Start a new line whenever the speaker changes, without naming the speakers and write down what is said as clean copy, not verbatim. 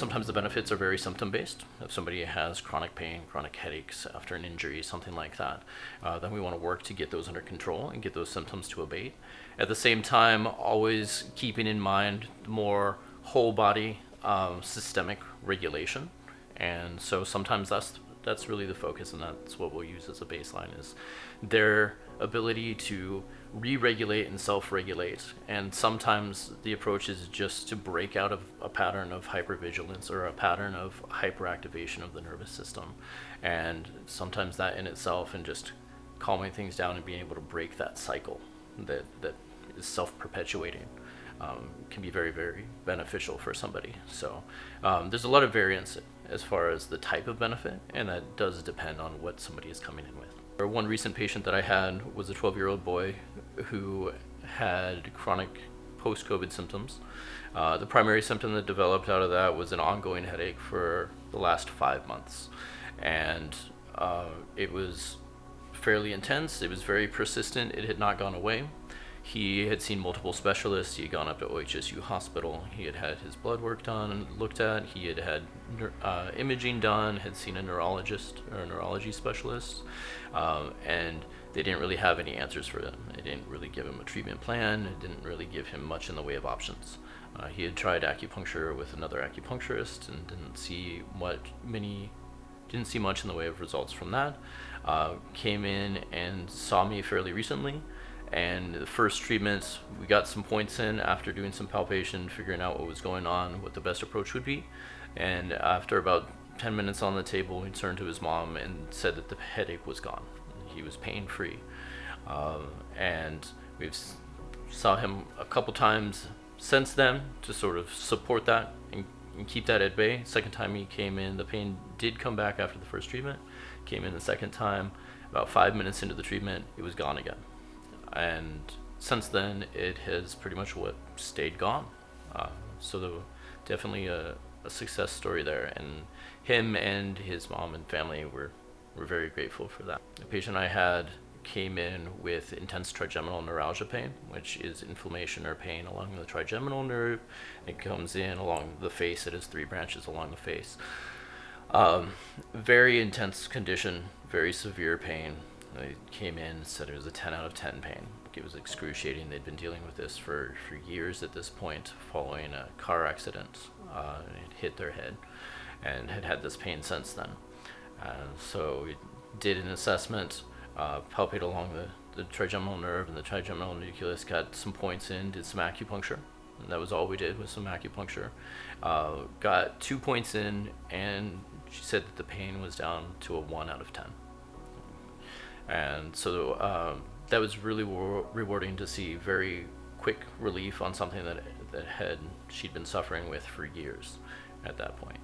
Sometimes the benefits are very symptom-based. If somebody has chronic pain, chronic headaches after an injury, something like that, then we want to work to get those under control and get those symptoms to abate. At the same time, always keeping in mind more whole body systemic regulation. And so sometimes that's really the focus, and that's what we'll use as a baseline, is their ability to re-regulate and self-regulate. And sometimes the approach is just to break out of a pattern of hypervigilance or a pattern of hyperactivation of the nervous system. And sometimes that in itself, and just calming things down and being able to break that cycle that is self-perpetuating, can be very, very beneficial for somebody. So there's a lot of variance as far as the type of benefit, and that does depend on what somebody is coming in with. One recent patient that I had was a 12-year-old boy who had chronic post-COVID symptoms. The primary symptom that developed out of that was an ongoing headache for the last 5 months. And it was fairly intense. It was very persistent. It had not gone away. He had seen multiple specialists. He had gone up to OHSU hospital. He had had his blood work done and looked at. He had had imaging done, had seen a neurologist or a neurology specialist, and they didn't really have any answers for him. They didn't really give him a treatment plan. It didn't really give him much in the way of options. He had tried acupuncture with another acupuncturist and didn't see much in the way of results from that. Came in and saw me fairly recently. And the first treatment, we got some points in after doing some palpation, figuring out what was going on, what the best approach would be. And after about 10 minutes on the table, he turned to his mom and said that the headache was gone. He was pain-free. And we've saw him a couple times since then to sort of support that and keep that at bay. Second time he came in, the pain did come back after the first treatment. Came in the second time, about 5 minutes into the treatment, it was gone again. And since then, it has pretty much stayed gone. So definitely a success story there. And him and his mom and family were very grateful for that. The patient I had came in with intense trigeminal neuralgia pain, which is inflammation or pain along the trigeminal nerve. It comes in along the face. It has 3 branches along the face. Very intense condition, very severe pain. They came in and said it was a 10 out of 10 pain. It was excruciating. They'd been dealing with this for years at this point, following a car accident. It hit their head and had had this pain since then. So we did an assessment, palpated along the trigeminal nerve and the trigeminal nucleus, got some points in, did some acupuncture. And that was all we did, was some acupuncture. Got 2 points in, and she said that the pain was down to a 1 out of 10. And so that was really rewarding to see very quick relief on something that she'd been suffering with for years at that point.